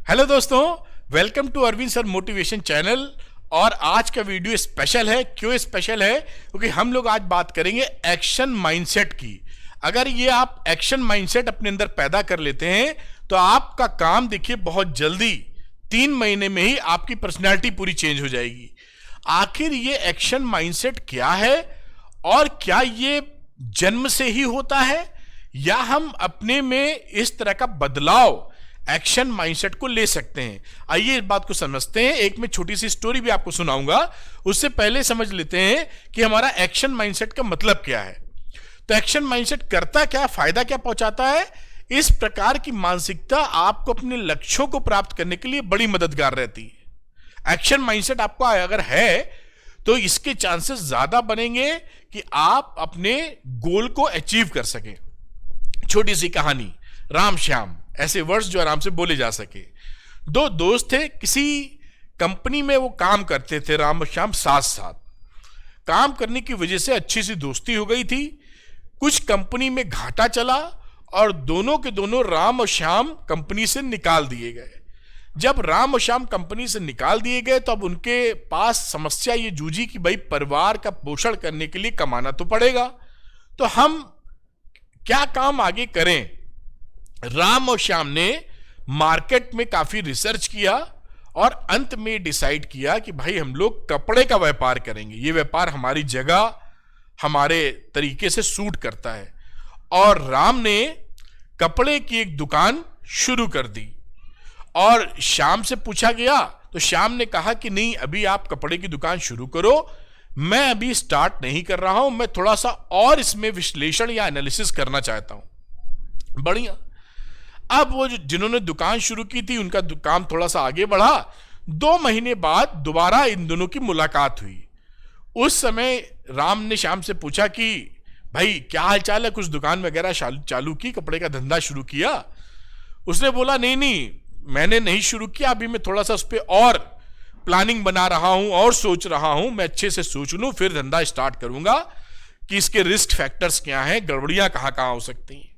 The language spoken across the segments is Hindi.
हेलो दोस्तों, welcome to Arvind sir motivation channel. और आज का वीडियो स्पेशल है। क्यों स्पेशल है? क्योंकि हम लोग आज बात करेंगे एक्शन माइंडसेट की। अगर ये आप एक्शन माइंडसेट अपने अंदर पैदा कर लेते हैं तो आपका काम देखिए बहुत जल्दी 3 महीने में ही आपकी पर्सनैलिटी पूरी चेंज हो जाएगी। आखिर ये एक्शन माइंडसेट क्या है और क्या ये जन्म से ही होता है या हम अपने में इस तरह का बदलाव एक्शन माइंडसेट को ले सकते हैं? आइए इस बात को समझते हैं। एक मैं छोटी सी स्टोरी भी आपको सुनाऊंगा। उससे पहले समझ लेते हैं कि हमारा एक्शन माइंडसेट का मतलब क्या है। तो एक्शन माइंडसेट करता क्या, फायदा क्या पहुंचाता है? इस प्रकार की मानसिकता आपको अपने लक्ष्यों को प्राप्त करने के लिए बड़ी मददगार रहती है। एक्शन माइंडसेट आपको अगर है तो इसके चांसेस ज्यादा बनेंगे कि आप अपने गोल को अचीव कर सकें। छोटी सी कहानी, राम श्याम, ऐसे वर्ड्स जो आराम से बोले जा सके। 2 दोस्त थे, किसी कंपनी में वो काम करते थे। राम और श्याम साथ साथ काम करने की वजह से अच्छी सी दोस्ती हो गई थी। कुछ कंपनी में घाटा चला और दोनों के दोनों राम और श्याम कंपनी से निकाल दिए गए। जब राम और श्याम कंपनी से निकाल दिए गए तो अब उनके पास समस्या ये जूझी कि भाई परिवार का पोषण करने के लिए कमाना तो पड़ेगा, तो हम क्या काम आगे करें? राम और श्याम ने मार्केट में काफी रिसर्च किया और अंत में डिसाइड किया कि भाई हम लोग कपड़े का व्यापार करेंगे। ये व्यापार हमारी जगह, हमारे तरीके से सूट करता है। और राम ने कपड़े की एक दुकान शुरू कर दी और श्याम से पूछा गया तो श्याम ने कहा कि नहीं, अभी आप कपड़े की दुकान शुरू करो, मैं अभी स्टार्ट नहीं कर रहा हूं, मैं थोड़ा सा और इसमें विश्लेषण या एनालिसिस करना चाहता हूं। बढ़िया। अब वो जिन्होंने दुकान शुरू की थी उनका काम थोड़ा सा आगे बढ़ा। 2 महीने बाद दोबारा इन दोनों की मुलाकात हुई। उस समय राम ने श्याम से पूछा कि भाई क्या हाल चाल है, कुछ दुकान वगैरह चालू की, कपड़े का धंधा शुरू किया? उसने बोला नहीं, मैंने नहीं शुरू किया, अभी मैं थोड़ा सा उस पर और प्लानिंग बना रहा हूं और सोच रहा हूं, मैं अच्छे से सोच लूं फिर धंधा स्टार्ट करूंगा कि इसके रिस्क फैक्टर्स क्या हैं, गड़बड़ियां कहां कहां हो सकती हैं।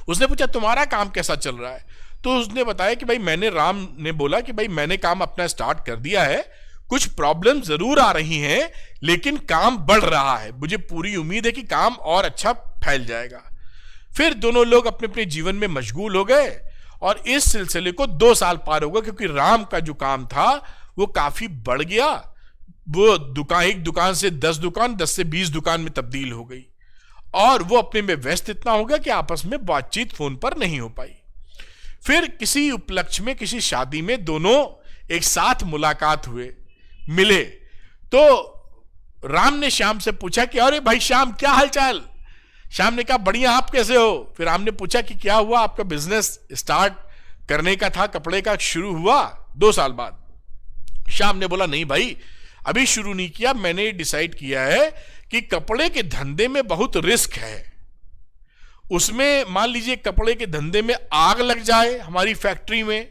उसने पूछा तुम्हारा काम कैसा चल रहा है? तो उसने बताया कि भाई राम ने बोला कि भाई मैंने काम अपना स्टार्ट कर दिया है, कुछ प्रॉब्लम जरूर आ रही हैं लेकिन काम बढ़ रहा है, मुझे पूरी उम्मीद है कि काम और अच्छा फैल जाएगा। फिर दोनों लोग अपने अपने जीवन में मशगूल हो गए और इस सिलसिले को 2 साल पार हो गए क्योंकि राम का जो काम था वो काफी बढ़ गया। वो दुकान, एक दुकान से 10 दुकान, 10 से 20 दुकान में तब्दील हो गई और वो अपने में व्यस्त इतना हो गया कि आपस में बातचीत फोन पर नहीं हो पाई। फिर किसी उपलक्ष्य में, किसी शादी में दोनों एक साथ मुलाकात हुए, मिले। तो राम ने श्याम से पूछा कि अरे भाई श्याम, क्या हालचाल? श्याम ने कहा बढ़िया, आप कैसे हो? फिर राम ने पूछा कि क्या हुआ, आपका बिजनेस स्टार्ट करने का था, कपड़े का शुरू हुआ 2 साल बाद? श्याम ने बोला नहीं भाई, अभी शुरू नहीं किया, मैंने डिसाइड किया है कि कपड़े के धंधे में बहुत रिस्क है। उसमें मान लीजिए कपड़े के धंधे में आग लग जाए हमारी फैक्ट्री में,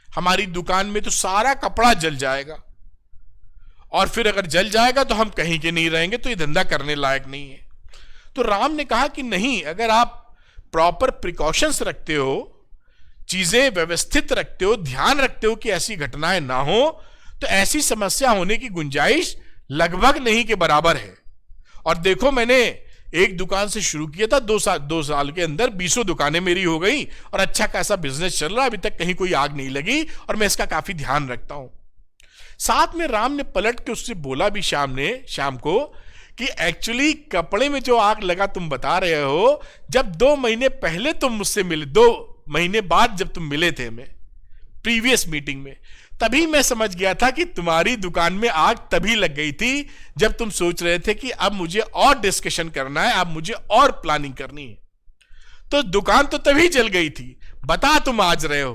हमारी दुकान में, तो सारा कपड़ा जल जाएगा और फिर अगर जल जाएगा तो हम कहीं के नहीं रहेंगे, तो ये धंधा करने लायक नहीं है। तो राम ने कहा कि नहीं, अगर आप प्रॉपर प्रिकॉशंस रखते हो, चीजें व्यवस्थित रखते हो, ध्यान रखते हो कि ऐसी घटनाएं ना हो, तो ऐसी समस्या होने की गुंजाइश लगभग नहीं के बराबर है। और देखो, मैंने एक दुकान से शुरू किया था, 2 साल के अंदर 20 दुकानें मेरी हो गई और अच्छा खासा बिजनेस चल रहा है, अभी तक कहीं कोई आग नहीं लगी और मैं इसका काफी ध्यान रखता हूं। साथ में राम ने पलट के उससे बोला भी श्याम को कि एक्चुअली कपड़े में जो आग लगा तुम बता रहे हो, जब 2 महीने पहले तुम मुझसे मिले, 2 महीने बाद जब तुम मिले थे मैं प्रीवियस मीटिंग में, तभी मैं समझ गया था कि तुम्हारी दुकान में आग तभी लग गई थी जब तुम सोच रहे थे कि अब मुझे और डिस्कशन करना है, अब मुझे और प्लानिंग करनी है। तो दुकान तो तभी जल गई थी, बता तुम आज रहे हो।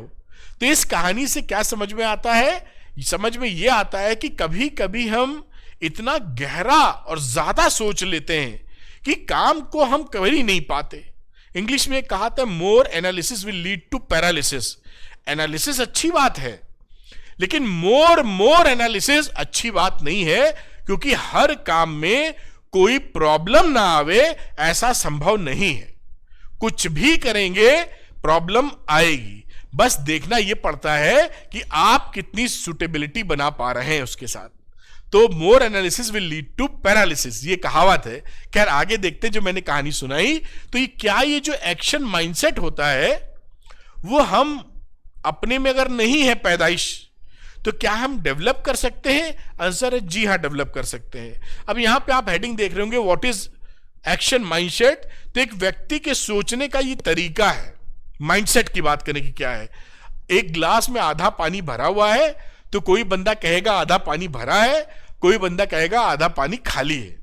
तो इस कहानी से क्या समझ में आता है? समझ में यह आता है कि कभी कभी हम इतना गहरा और ज्यादा सोच लेते हैं कि काम को हम कर ही नहीं पाते। इंग्लिश में कहा था more analysis will lead to paralysis. Analysis अच्छी बात है लेकिन मोर एनालिसिस अच्छी बात नहीं है, क्योंकि हर काम में कोई प्रॉब्लम ना आवे ऐसा संभव नहीं है। कुछ भी करेंगे प्रॉब्लम आएगी, बस देखना यह पड़ता है कि आप कितनी सुटेबिलिटी बना पा रहे हैं उसके साथ। तो more analysis will lead to paralysis, ये कहावत है। खैर आगे देखते हैं, जो मैंने कहानी सुनाई, तो ये जो एक्शन माइंडसेट होता है वो हम अपने में अगर नहीं है पैदाइश, तो क्या हम डेवलप कर सकते हैं? आंसर है जी हाँ, डेवलप कर सकते हैं। अब यहां पे आप हेडिंग देख रहे होंगे, व्हाट इज एक्शन माइंडसेट। तो एक व्यक्ति के सोचने का ये तरीका है। माइंडसेट की बात करें कि क्या है। एक ग्लास में आधा पानी भरा हुआ है, तो कोई बंदा कहेगा आधा पानी भरा है, कोई बंदा कहेगा आधा पानी खाली है,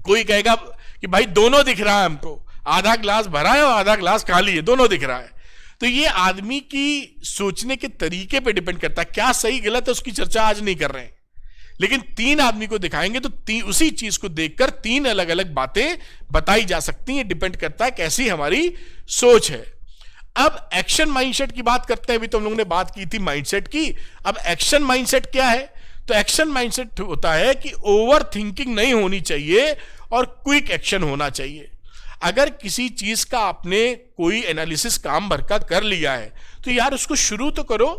कोई कहेगा कि भाई दोनों दिख रहा है हमको, आधा ग्लास भरा है और आधा ग्लास खाली है, दोनों दिख रहा है। तो ये आदमी की सोचने के तरीके पे डिपेंड करता है। क्या सही गलत है उसकी चर्चा आज नहीं कर रहे हैं, लेकिन तीन आदमी को दिखाएंगे तो उसी चीज को देखकर तीन अलग अलग बातें बताई जा सकती हैं। डिपेंड करता है कैसी हमारी सोच है। अब एक्शन माइंडसेट की बात करते हैं। अभी तो हम लोगों ने बात की थी माइंडसेट की। अब एक्शन माइंडसेट क्या है? तो एक्शन माइंडसेट होता है कि ओवर थिंकिंग नहीं होनी चाहिए और क्विक एक्शन होना चाहिए। अगर किसी चीज का आपने कोई एनालिसिस काम भर का कर लिया है, तो यार उसको शुरू तो करो।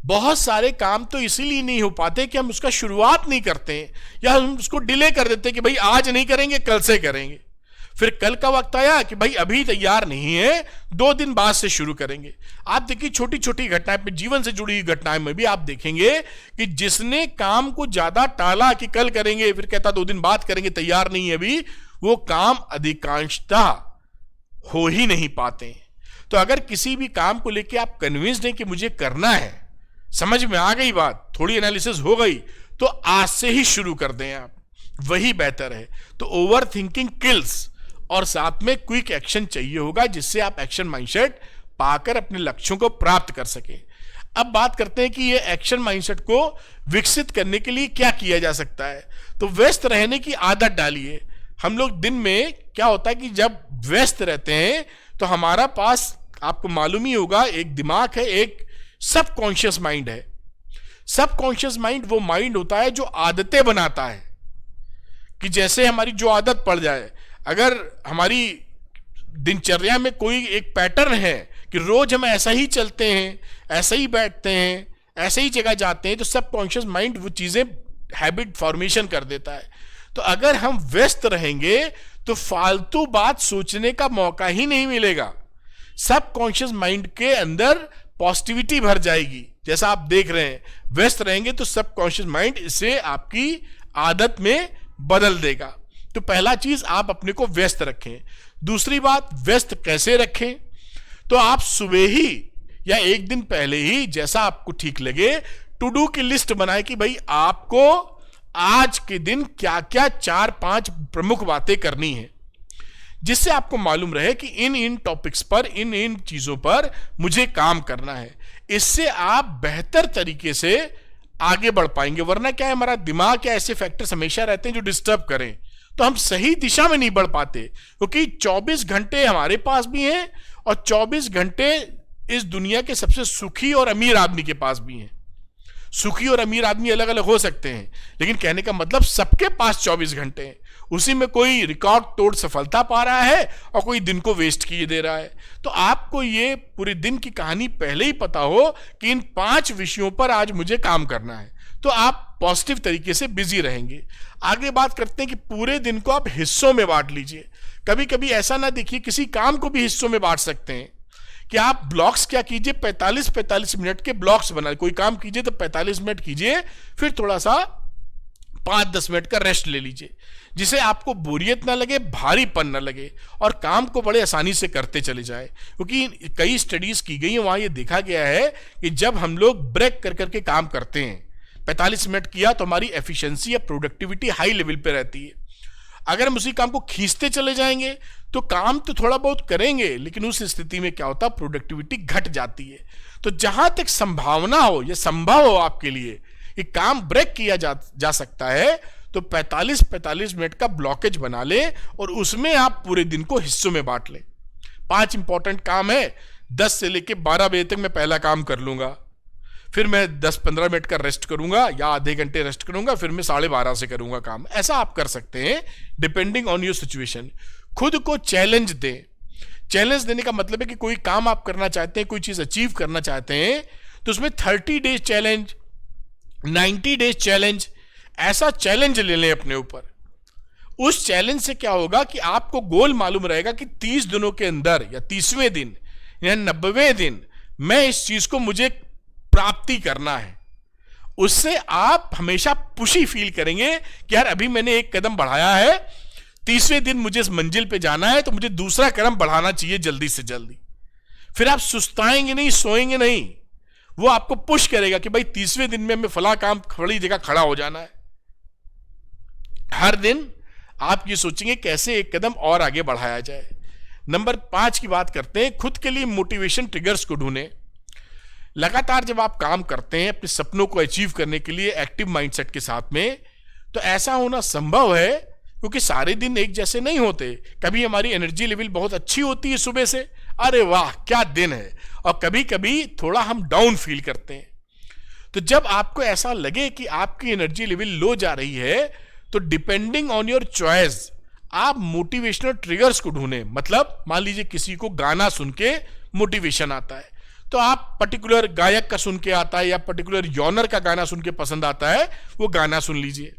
बहुत सारे काम तो इसीलिए नहीं हो पाते कि हम उसका शुरुआत नहीं करते हैं, या हम उसको डिले कर देते हैं कि भाई आज नहीं करेंगे, कल से करेंगे। फिर कल का वक्त आया कि भाई अभी तैयार नहीं है, 2 दिन बाद से शुरू करेंगे। आप देखिए छोटी छोटी घटनाएं पे, जीवन से जुड़ी हुई घटनाएं में भी आप देखेंगे कि जिसने काम को ज्यादा टाला कि कल करेंगे, फिर कहता 2 दिन बाद करेंगे, तैयार नहीं है अभी, वो काम अधिकांशतः हो ही नहीं पाते। तो अगर किसी भी काम को लेके आप कन्विंस्ड हैं कि मुझे करना है, समझ में आ गई बात, थोड़ी एनालिसिस हो गई, तो आज से ही शुरू कर दें आप, वही बेहतर है। तो ओवर थिंकिंग किल्स, और साथ में क्विक एक्शन चाहिए होगा, जिससे आप एक्शन माइंडसेट पाकर अपने लक्ष्यों को प्राप्त कर सकें। अब बात करते हैं कि ये एक्शन माइंडसेट को विकसित करने के लिए क्या किया जा सकता है। तो व्यस्त रहने की आदत डालिए। हम लोग दिन में क्या होता है कि जब व्यस्त रहते हैं तो हमारा पास, आपको मालूम ही होगा, एक दिमाग है, एक सबकॉन्शियस माइंड है। सबकॉन्शियस माइंड वो माइंड होता है जो आदतें बनाता है, कि जैसे हमारी जो आदत पड़ जाए। अगर हमारी दिनचर्या में कोई एक पैटर्न है कि रोज हम ऐसा ही चलते हैं, ऐसे ही बैठते हैं, ऐसे ही जगह जाते हैं, तो सबकॉन्शियस माइंड वो चीजें हैबिट फॉर्मेशन कर देता है। तो अगर हम व्यस्त रहेंगे तो फालतू बात सोचने का मौका ही नहीं मिलेगा। सबकॉन्शियस माइंड के अंदर पॉजिटिविटी भर जाएगी। जैसा आप देख रहे हैं, व्यस्त रहेंगे तो सबकॉन्शियस माइंड इसे आपकी आदत में बदल देगा। तो पहला चीज, आप अपने को व्यस्त रखें। दूसरी बात, व्यस्त कैसे रखें? तो आप सुबह ही या एक दिन पहले ही, जैसा आपको ठीक लगे, टू डू की लिस्ट बनाए कि भाई आपको आज के दिन क्या क्या 4-5 प्रमुख बातें करनी है, जिससे आपको मालूम रहे कि इन इन टॉपिक्स पर, इन इन चीजों पर मुझे काम करना है। इससे आप बेहतर तरीके से आगे बढ़ पाएंगे। वरना क्या है, हमारा दिमाग क्या ऐसे फैक्टर्स हमेशा रहते हैं जो डिस्टर्ब करें, तो हम सही दिशा में नहीं बढ़ पाते। क्योंकि 24 घंटे हमारे पास भी हैं और 24 घंटे इस दुनिया के सबसे सुखी और अमीर आदमी के पास भी हैं। सुखी और अमीर आदमी अलग अलग हो सकते हैं, लेकिन कहने का मतलब सबके पास 24 घंटे हैं। उसी में कोई रिकॉर्ड तोड़ सफलता पा रहा है और कोई दिन को वेस्ट किए दे रहा है। तो आपको ये पूरे दिन की कहानी पहले ही पता हो कि इन 5 विषयों पर आज मुझे काम करना है, तो आप पॉजिटिव तरीके से बिजी रहेंगे। आगे बात करते हैं कि पूरे दिन को आप हिस्सों में बांट लीजिए। कभी कभी ऐसा ना देखिए, किसी काम को भी हिस्सों में बांट सकते हैं कि आप ब्लॉक्स क्या कीजिए, 45-45 मिनट के ब्लॉक्स बना। कोई काम कीजिए तो 45 मिनट कीजिए, फिर थोड़ा सा 5-10 मिनट का रेस्ट ले लीजिए, जिसे आपको बोरियत ना लगे, भारीपन ना लगे, और काम को बड़े आसानी से करते चले जाए। क्योंकि कई स्टडीज की गई हैं, वहां ये देखा गया है कि जब हम लोग ब्रेक कर करके काम करते हैं, 45 मिनट किया, तो हमारी एफिशिएंसी या प्रोडक्टिविटी हाई लेवल पे रहती है। अगर हम उसी काम को खींचते चले जाएंगे तो काम तो थोड़ा बहुत करेंगे, लेकिन उस स्थिति में क्या होता है, प्रोडक्टिविटी घट जाती है। तो जहां तक संभावना हो, यह संभव हो आपके लिए कि काम ब्रेक किया जा सकता है, तो 45-45 मिनट का ब्लॉकेज बना ले और उसमें आप पूरे दिन को हिस्सों में बांट लें। 5 इंपॉर्टेंट काम है, 10 से लेके 12 बजे तक मैं पहला काम कर लूंगा, फिर मैं 10-15 मिनट का रेस्ट करूंगा या आधे घंटे रेस्ट करूंगा, फिर मैं 12:30 से करूंगा काम। ऐसा आप कर सकते हैं डिपेंडिंग ऑन योर सिचुएशन। खुद को चैलेंज दें। चैलेंज देने का मतलब है कि कोई काम आप करना चाहते हैं, कोई चीज अचीव करना चाहते हैं, तो उसमें 30 डेज चैलेंज, 90 डेज चैलेंज, ऐसा चैलेंज ले लें अपने ऊपर। उस चैलेंज से क्या होगा कि आपको गोल मालूम रहेगा कि 30 दिनों के अंदर या 30वें दिन या 90वें दिन मैं इस चीज को मुझे प्राप्ति करना है। उससे आप हमेशा खुशी फील करेंगे कि यार अभी मैंने एक कदम बढ़ाया है, 30वें दिन मुझे इस मंजिल पे जाना है, तो मुझे दूसरा कदम बढ़ाना चाहिए जल्दी से जल्दी। फिर आप सुस्ताएंगे नहीं, सोएंगे नहीं, वो आपको पुश करेगा कि भाई 30वें दिन में हमें फला काम फली जगह खड़ा हो जाना है। हर दिन आप ये सोचेंगे कैसे एक कदम और आगे बढ़ाया जाए। नंबर 5 की बात करते हैं, खुद के लिए मोटिवेशन ट्रिगर्स को ढूंढें। लगातार जब आप काम करते हैं अपने सपनों को अचीव करने के लिए एक्टिव माइंडसेट के साथ में, तो ऐसा होना संभव है क्योंकि सारे दिन एक जैसे नहीं होते। कभी हमारी एनर्जी लेवल बहुत अच्छी होती है सुबह से, अरे वाह क्या दिन है, और कभी कभी थोड़ा हम डाउन फील करते हैं। तो जब आपको ऐसा लगे कि आपकी एनर्जी लेवल लो जा रही है, तो डिपेंडिंग ऑन योर चॉइस आप मोटिवेशनल ट्रिगर्स को ढूंढें। मतलब मान लीजिए किसी को गाना सुन के मोटिवेशन आता है, तो आप पर्टिकुलर गायक का सुन के आता है या पर्टिकुलर जॉनर का गाना सुन के पसंद आता है, वो गाना सुन लीजिए।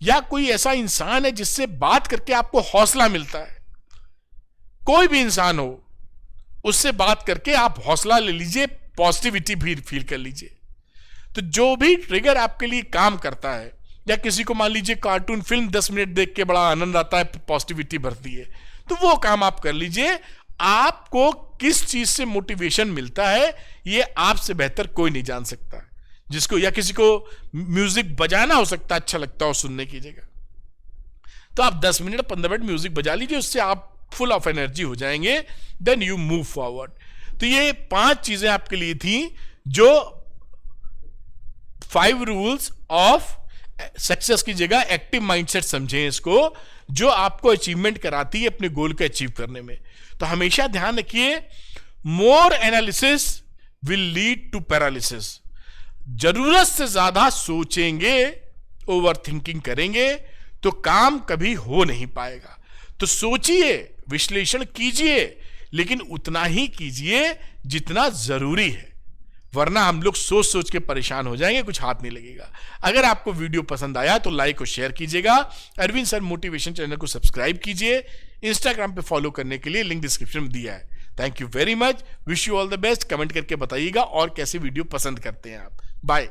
या कोई ऐसा इंसान है जिससे बात करके आपको हौसला मिलता है, कोई भी इंसान हो, उससे बात करके आप हौसला ले लीजिए, पॉजिटिविटी भी फील कर लीजिए। तो जो भी ट्रिगर आपके लिए काम करता है, या किसी को मान लीजिए कार्टून फिल्म 10 मिनट देख के बड़ा आनंद आता है, पॉजिटिविटी भरती है, तो वो काम आप कर लीजिए। आपको किस चीज से मोटिवेशन मिलता है ये आपसे बेहतर कोई नहीं जान सकता। जिसको या किसी को म्यूजिक बजाना हो सकता है अच्छा लगता हो सुनने की जगह, तो आप 10 मिनट 15 मिनट म्यूजिक बजा लीजिए, उससे आप फुल ऑफ एनर्जी हो जाएंगे, देन यू मूव फॉरवर्ड। तो ये 5 चीजें आपके लिए थी, जो 5 रूल्स ऑफ सक्सेस की जगह एक्टिव माइंडसेट समझें इसको, जो आपको अचीवमेंट कराती है अपने गोल को अचीव करने में। तो हमेशा ध्यान रखिए, more analysis will lead to paralysis. जरूरत से ज्यादा सोचेंगे, ओवर थिंकिंग करेंगे, तो काम कभी हो नहीं पाएगा। तो सोचिए, विश्लेषण कीजिए, लेकिन उतना ही कीजिए जितना जरूरी है, वरना हम लोग सोच सोच के परेशान हो जाएंगे, कुछ हाथ नहीं लगेगा। अगर आपको वीडियो पसंद आया तो लाइक और शेयर कीजिएगा। अरविंद सर मोटिवेशन चैनल को सब्सक्राइब कीजिए। इंस्टाग्राम पे फॉलो करने के लिए लिंक डिस्क्रिप्शन में दिया है। Thank you very much, wish you all the best. Comment करके बताइएगा और कैसे वीडियो पसंद करते हैं आप। बाय।